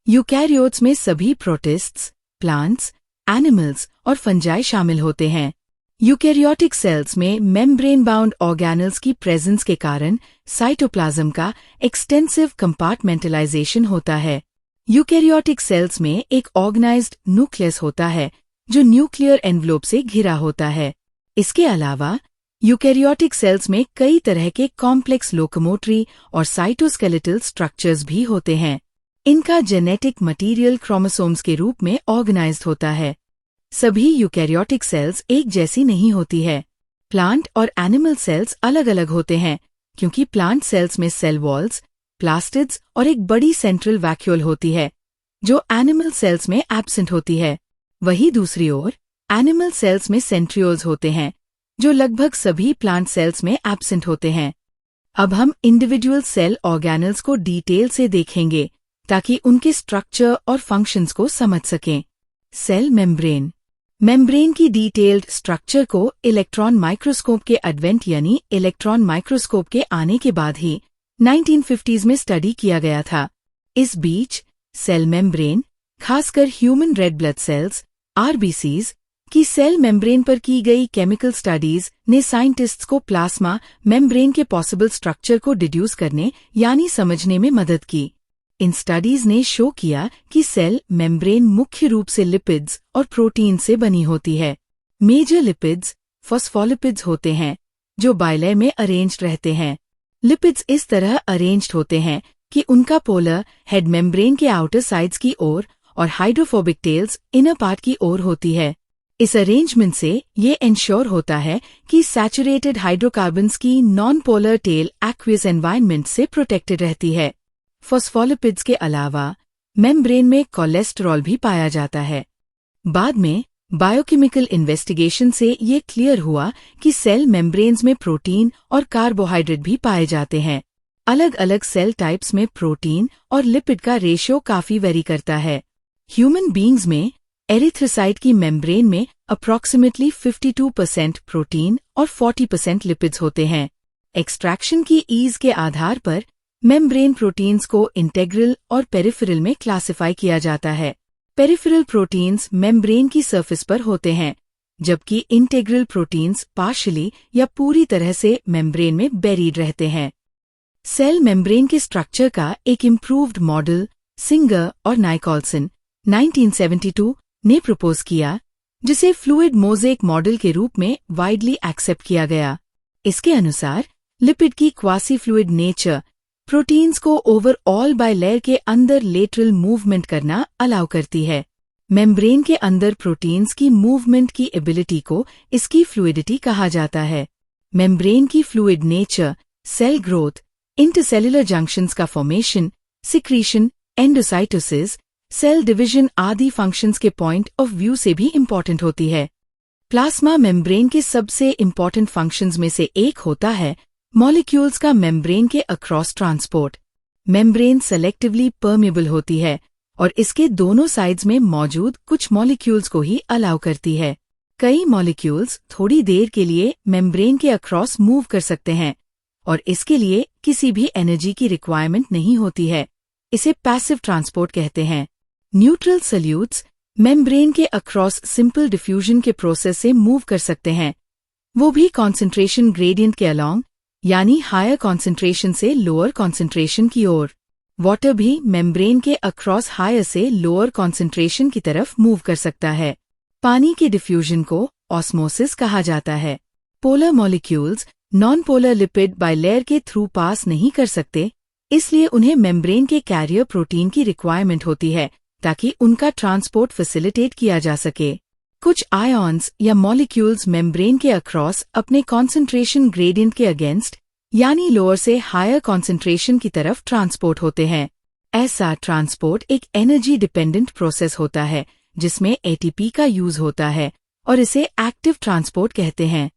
Eukaryotes में सभी प्रोटिस्ट्स, plants, animals और फंजाई शामिल होते हैं। यूकैरियोटिक सेल्स में मेम्ब्रेन बाउंड ऑर्गेनल्स की प्रेजेंस के कारण साइटोप्लाज्म का एक्सटेंसिव कंपार्टमेंटलाइजेशन होता है। यूकैरियोटिक सेल्स में एक ऑर्गेनाइज्ड न्यूक्लियस होता है जो न्यूक्लियर एनवलप से घिरा होता है। इसके अलावा यूकैरियोटिक सेल्स में कई तरह के कॉम्प्लेक्स लोकोमोटरी और साइटोस्केलेटल स्ट्रक्चर्स भी होते हैं। इनका जेनेटिक मटेरियल क्रोमोसोम्स के रूप में ऑर्गेनाइज्ड होता है। सभी यूकैरियोटिक सेल्स एक जैसी नहीं होती है। प्लांट और एनिमल सेल्स अलग अलग होते हैं क्योंकि प्लांट सेल्स में सेल वॉल्स, प्लास्टिड्स और एक बड़ी सेंट्रल वैक्यूल होती है जो एनिमल सेल्स में एब्सेंट होती है। वहीं दूसरी ओर एनिमल सेल्स में सेंट्रियोल्स होते हैं जो लगभग सभी प्लांट सेल्स में एब्सेंट होते हैं। अब हम इंडिविजुअल सेल ऑर्गेनल्स को डिटेल से देखेंगे ताकि उनके स्ट्रक्चर और फंक्शंस को समझ सकें। Cell membrane. मेम्ब्रेन की डिटेल्ड स्ट्रक्चर को इलेक्ट्रॉन माइक्रोस्कोप के एडवेंट यानी इलेक्ट्रॉन माइक्रोस्कोप के आने के बाद ही 1950s में स्टडी किया गया था। इस बीच सेल मेम्ब्रेन, खासकर human red blood cells (RBCs) की सेल मेम्ब्रेन पर की गई केमिकल स्टडीज ने साइंटिस्ट्स को प्लाज्मा मेम्ब्रेन के पॉसिबल स्ट्रक्चर को डिड्यूस करने यानी समझने में मदद की। इन स्टडीज ने शो किया कि सेल मेम्ब्रेन मुख्य रूप से लिपिड्स और प्रोटीन से बनी होती है। मेजर लिपिड्स फॉस्फोलिपिड्स होते हैं जो बाइलेयर में अरेंज्ड रहते हैं। लिपिड्स इस तरह अरेंज्ड होते हैं कि उनका पोलर हेड मेम्ब्रेन के आउटर साइड्स की ओर और हाइड्रोफोबिक टेल्स इनर पार्ट की ओर होती है। इस अरेंजमेंट से ये इंश्योर होता है कि सैचुरेटेड हाइड्रोकार्बन्स की non polar tail aqueous environment से प्रोटेक्टेड रहती है। फॉस्फोलिपिड्स के अलावा मेम्ब्रेन में कोलेस्टेरॉल भी पाया जाता है। बाद में बायोकेमिकल इन्वेस्टिगेशन से ये क्लियर हुआ कि सेल मेम्ब्रेन्स में प्रोटीन और कार्बोहाइड्रेट भी पाए जाते हैं। अलग अलग सेल टाइप्स में प्रोटीन और लिपिड का रेशियो काफी वेरी करता है। ह्यूमन बीइंग्स में एरिथ्रोसाइट की मेम्ब्रेन में अप्रॉक्सिमेटली 52% प्रोटीन और 40% लिपिड्स होते हैं। एक्सट्रैक्शन की ईज के आधार पर मेम्ब्रेन प्रोटीन्स को इंटेग्रल और पेरिफेरल में क्लासिफाई किया जाता है। पेरिफेरल प्रोटीन्स मेम्ब्रेन की सरफेस पर होते हैं जबकि इंटेग्रल प्रोटीन्स पार्शियली या पूरी तरह से मेम्ब्रेन में बेरीड रहते हैं। सेल मेम्ब्रेन के स्ट्रक्चर का एक इम्प्रूव्ड मॉडल सिंगर और नाइकोल्सन 1972 ने प्रपोज किया जिसे फ्लूइड मोज़ेक मॉडल के रूप में वाइडली एक्सेप्ट किया गया। इसके अनुसार लिपिड की क्वासी फ्लूइड नेचर प्रोटीन्स को ओवरऑल बाइलेयर के अंदर लेटरल मूवमेंट करना अलाउ करती है। मेम्ब्रेन के अंदर प्रोटीन्स की मूवमेंट की एबिलिटी को इसकी फ्लूइडिटी कहा जाता है। मेम्ब्रेन की fluid nature cell growth, intercellular junctions का formation, secretion, endocytosis, cell division आदि फंक्शंस के पॉइंट ऑफ व्यू से भी इम्पॉर्टेंट होती है। प्लाज्मा मेम्ब्रेन के सबसे इम्पॉर्टेंट फंक्शंस में से एक होता है मॉलिक्यूल्स का मेम्ब्रेन के across transport. Membrane selectively permeable होती है और इसके दोनों साइड्स में मौजूद कुछ मॉलिक्यूल्स को ही अलाउ करती है। कई मॉलिक्यूल्स थोड़ी देर के लिए मेम्ब्रेन के अक्रॉस मूव कर सकते हैं और इसके लिए किसी भी एनर्जी की रिक्वायरमेंट नहीं होती है। इसे पैसिव ट्रांसपोर्ट कहते हैं। न्यूट्रल सॉल्यूट्स मेम्ब्रेन के अक्रॉस सिंपल डिफ्यूजन के प्रोसेस से मूव कर सकते हैं, वो भी कॉन्सेंट्रेशन ग्रेडियंट के अलोंग यानी हायर कॉन्सेंट्रेशन से लोअर कॉन्सेंट्रेशन की ओर। वाटर भी मेम्ब्रेन के अक्रॉस हायर से लोअर कॉन्सेंट्रेशन की तरफ मूव कर सकता है। पानी के डिफ्यूजन को ऑस्मोसिस कहा जाता है। Polar molecules non polar lipid bilayer के थ्रू पास नहीं कर सकते, इसलिए उन्हें मेम्ब्रेन के कैरियर प्रोटीन की रिक्वायरमेंट होती है ताकि उनका ट्रांसपोर्ट फैसिलिटेट किया जा सके। कुछ आयॉन्स या मॉलिक्यूल्स मेम्ब्रेन के अक्रॉस अपने कॉन्सेंट्रेशन ग्रेडियंट के अगेंस्ट यानी लोअर से हायर कॉन्सेंट्रेशन की तरफ ट्रांसपोर्ट होते हैं। ऐसा ट्रांसपोर्ट एक एनर्जी डिपेंडेंट प्रोसेस होता है जिसमें एटीपी का यूज होता है और इसे एक्टिव ट्रांसपोर्ट कहते हैं।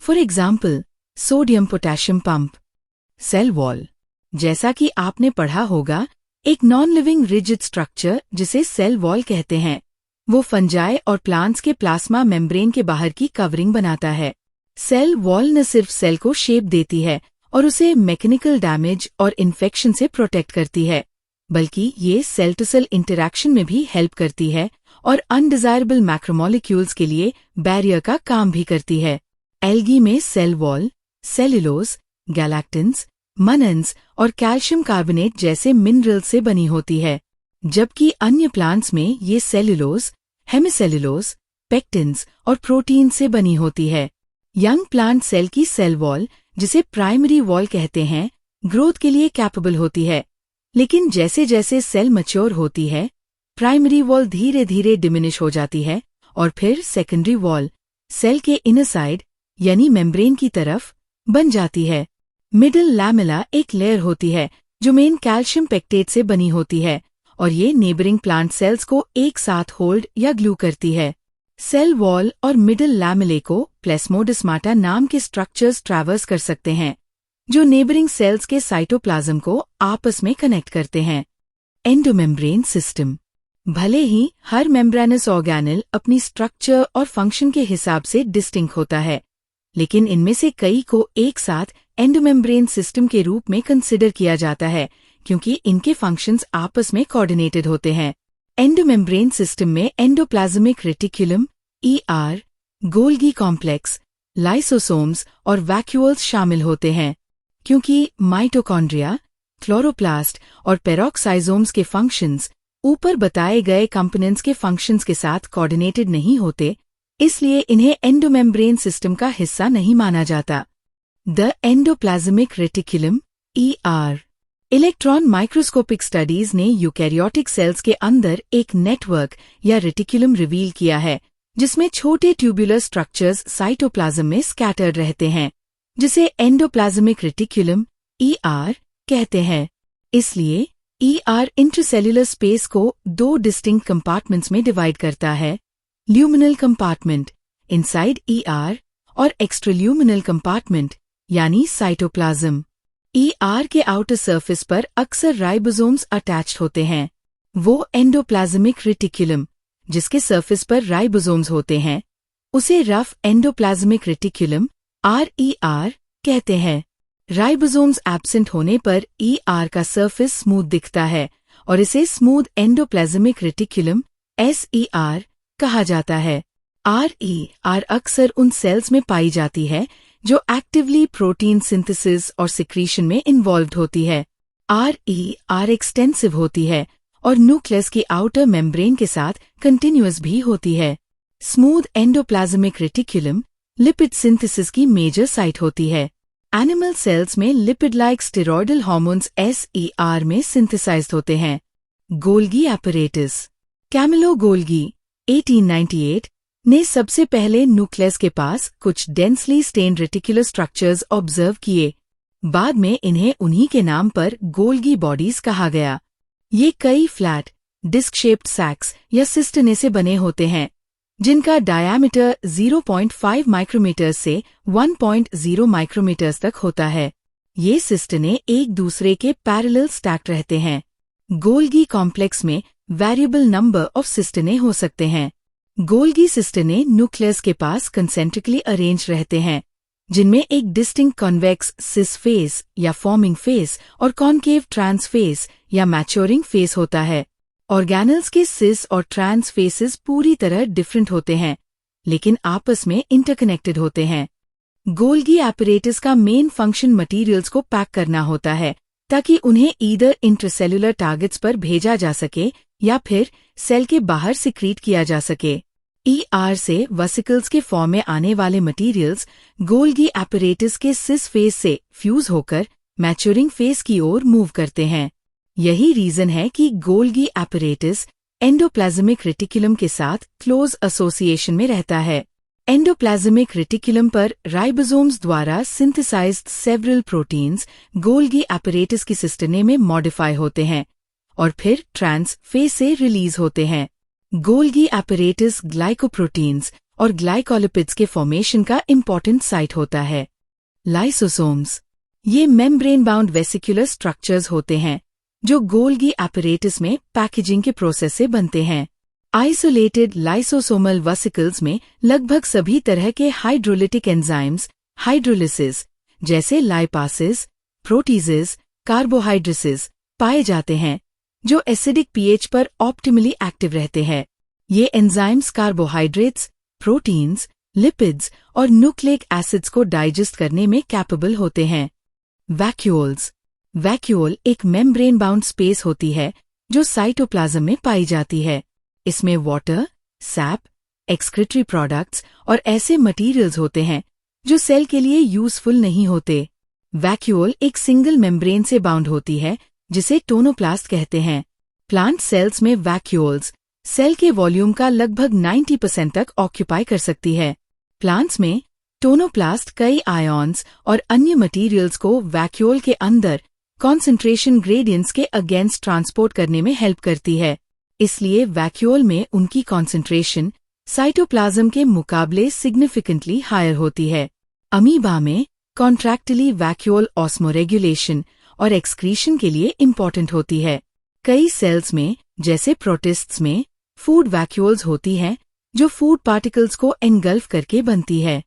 For example sodium potassium pump. Cell wall, जैसा कि आपने पढ़ा होगा, एक नॉन लिविंग रिजिड स्ट्रक्चर जिसे सेल वॉल कहते हैं, वो फंजाई और प्लांट्स के प्लाज्मा मेम्ब्रेन के बाहर की कवरिंग बनाता है। सेल वॉल न सिर्फ सेल को शेप देती है और उसे मैकेनिकल डैमेज और इन्फेक्शन से प्रोटेक्ट करती है, बल्कि ये सेल टू सेल इंटरैक्शन में भी हेल्प करती है और अनडिजायरेबल मैक्रोमोलिक्यूल्स के लिए बैरियर का काम भी करती है। एल्गी में सेल वॉल, सेल्यूलोज, गैलेक्टिन्स, मनन्स और कैल्शियम कार्बोनेट जैसे मिनरल से बनी होती है, जबकि अन्य प्लांट्स में ये सेल्यूलोज, हेमिसेल्यूलोज, पेक्टिन्स और प्रोटीन से बनी होती है। यंग प्लांट सेल की सेल वॉल, जिसे प्राइमरी वॉल कहते हैं, ग्रोथ के लिए कैपेबल होती है, लेकिन जैसे जैसे सेल मैच्योर होती है, प्राइमरी वॉल धीरे धीरे डिमिनिश हो जाती है और फिर सेकेंडरी वॉल सेल के इनर साइड यानी मेम्ब्रेन की तरफ बन जाती है। मिडिल लैमेला एक लेयर होती है जो मेन कैल्शियम पेक्टेट से बनी होती है और ये नेबरिंग प्लांट सेल्स को एक साथ होल्ड या ग्लू करती है। सेल वॉल और मिडिल लैमेले को प्लेस्मोडेस्माटा नाम के स्ट्रक्चर्स ट्रैवर्स कर सकते हैं, जो नेबरिंग सेल्स के साइटोप्लाज्म को आपस में कनेक्ट करते हैं। Endomembrane system. भले ही हर मेम्ब्रेनस ऑर्गेनेल अपनी स्ट्रक्चर और फंक्शन के हिसाब से डिस्टिंक्ट होता है, लेकिन इनमें से कई को एक साथ एंडोमेम्ब्रेन सिस्टम के रूप में कंसिडर किया जाता है क्योंकि इनके फंक्शंस आपस में कोऑर्डिनेटेड होते हैं। एंडोमेम्ब्रेन सिस्टम में endoplasmic reticulum, ER, Golgi complex, lysosomes और वैक्यूल्स शामिल होते हैं। क्योंकि माइटोकॉन्ड्रिया, क्लोरोप्लास्ट और पेरोक्साइजोम्स के फंक्शंस ऊपर बताए गए कंपोनेंट्स के फंक्शंस के साथ कोऑर्डिनेटेड नहीं होते, इसलिए इन्हें एंडोमेम्ब्रेन सिस्टम का हिस्सा नहीं माना जाता। The endoplasmic reticulum, ER। Electron microscopic studies ने यूकैरियोटिक सेल्स के अंदर एक नेटवर्क या रेटिकुलम रिवील किया है, जिसमें छोटे ट्यूबुलर स्ट्रक्चर्स साइटोप्लाज्म में स्कैटर्ड रहते हैं, जिसे एंडोप्लाज्मिक रेटिकुलम, ER, कहते हैं। इसलिए ER इंट्रासेल्युलर स्पेस को दो डिस्टिंक्ट कंपार्टमेंट्स में डिवाइड करता है, ल्यूमिनल कंपार्टमेंट इनसाइड ER और एक्स्ट्राल्यूमिनल कंपार्टमेंट यानी साइटोप्लाज्म। ER के आउटर सरफेस पर अक्सर राइबोसोम्स अटैच्ड होते हैं। वो एंडोप्लाज्मिक रेटिकुलम, जिसके सरफेस पर राइबोसोम्स होते हैं, उसे रफ एंडोप्लाज्मिक रेटिकुलम, RER, कहते हैं। राइबोसोम्स एब्सेंट होने पर ER का सरफेस स्मूथ दिखता है और इसे स्मूथ एंडोप्लाज्मिक रेटिकुलम, SER, कहा जाता है। RER अक्सर उन सेल्स में पाई जाती है जो एक्टिवली प्रोटीन सिंथेसिस और सिक्रीशन में इन्वॉल्व्ड होती है। RER एक्सटेंसिव होती है और न्यूक्लियस की आउटर मेम्ब्रेन के साथ कंटिन्यूअस भी होती है। Smooth endoplasmic reticulum lipid synthesis की मेजर साइट होती है। एनिमल सेल्स में lipid like steroidal hormones SER में सिंथेसाइज्ड होते हैं। Golgi apparatus. कैमिलो गोल्गी 1898 ने सबसे पहले न्यूक्लियस के पास कुछ densely stained reticular structures observe किए। बाद में इन्हें उन्हीं के नाम पर गोल्गी बॉडीज कहा गया। ये कई फ्लैट, डिस्क शेप्ड सैक्स या सिस्टने से बने होते हैं, जिनका डायामीटर 0.5 माइक्रोमीटर से 1.0 माइक्रोमीटर्स तक होता है। ये सिस्टने एक दूसरे के पैरेलल स्टैक्ड रहते हैं। गोल्गी कॉम्प्लेक्स में वेरिएबल नंबर ऑफ सिस्टने हो सकते हैं। गोल्गी सिस्टने न्यूक्लियस के पास कंसेंट्रिकली अरेंज रहते हैं, जिनमें एक डिस्टिंक्ट कॉन्वेक्स सिस फेस या फॉर्मिंग फेस और कॉन्केव ट्रांस फेस या मैच्योरिंग फेस होता है। ऑर्गेनल्स के सिस और ट्रांस फेसेस पूरी तरह डिफरेंट होते हैं, लेकिन आपस में इंटरकनेक्टेड होते हैं। गोल्गी एपरेटस का मेन फंक्शन मटेरियल्स को पैक करना होता है ताकि उन्हें ईदर इंट्रासेल्युलर टारगेट्स पर भेजा जा सके या फिर सेल के बाहर सिक्रीट किया जा सके। ER से वेसिकल्स के फॉर्म में आने वाले मटेरियल्स गोल्गी एपरेटस के सिस फेस से फ्यूज होकर मैच्योरिंग फेस की ओर मूव करते हैं। यही रीजन है कि गोल्गी एपरेटस एंडोप्लाज्मिक रेटिकुलम के साथ क्लोज एसोसिएशन में रहता है। एंडोप्लाज्मिक रेटिकुलम पर राइबोसोम्स द्वारा synthesised several proteins Golgi apparatus की सिस्टने में मॉडिफाई होते हैं और फिर ट्रांस फेस से रिलीज होते हैं। गोल्गी एपरेटस ग्लाइकोप्रोटीन्स और ग्लाइकोलिपिड्स के फॉर्मेशन का इम्पोर्टेंट साइट होता है। लाइसोसोम्स। ये मेम्ब्रेन बाउंड वेसिकुलर स्ट्रक्चर्स होते हैं जो गोल्गी एपरेटस में पैकेजिंग के प्रोसेस से बनते हैं। आइसोलेटेड लाइसोसोमल वेसिकल्स में लगभग सभी तरह के हाइड्रोलिटिक एंजाइम्स हाइड्रोलिसिस जैसे लाइपासेस, प्रोटीजेस, कार्बोहाइड्रेसेस पाए जाते हैं, जो एसिडिक पीएच पर ऑप्टिमली एक्टिव रहते हैं। ये एंजाइम्स कार्बोहाइड्रेट्स, प्रोटीन्स, लिपिड्स और न्यूक्लिक एसिड्स को डाइजेस्ट करने में कैपेबल होते हैं। वैक्यूल्स। वैक्यूल एक मेम्ब्रेन बाउंड स्पेस होती है जो साइटोप्लाज्म में पाई जाती है। इसमें वाटर, सैप, एक्सक्रीटरी प्रोडक्ट्स और ऐसे मटेरियल्स होते हैं जो सेल के लिए यूजफुल नहीं होते। वैक्यूल एक सिंगल मेम्ब्रेन से बाउंड होती है जिसे टोनोप्लास्ट कहते हैं। प्लांट सेल्स में वैक्यूल्स सेल के वॉल्यूम का लगभग 90% तक ऑक्यूपाई कर सकती है। प्लांट्स में टोनोप्लास्ट कई आयॉन्स और अन्य मटेरियल्स को वैक्यूल के अंदर कॉन्सेंट्रेशन ग्रेडियंट्स के अगेंस्ट ट्रांसपोर्ट करने में हेल्प करती है। इसलिए वैक्यूल में उनकी कॉन्सेंट्रेशन साइटोप्लाज्म के मुकाबले सिग्निफिकेंटली हायर होती है। अमीबा में कॉन्ट्रैक्टिली वैक्यूल ऑस्मोरेगुलेशन और एक्सक्रीशन के लिए इम्पॉर्टेंट होती है। कई सेल्स में जैसे प्रोटिस्ट्स में फूड वैक्यूल्स होती हैं जो फूड पार्टिकल्स को एनगल्फ करके बनती है।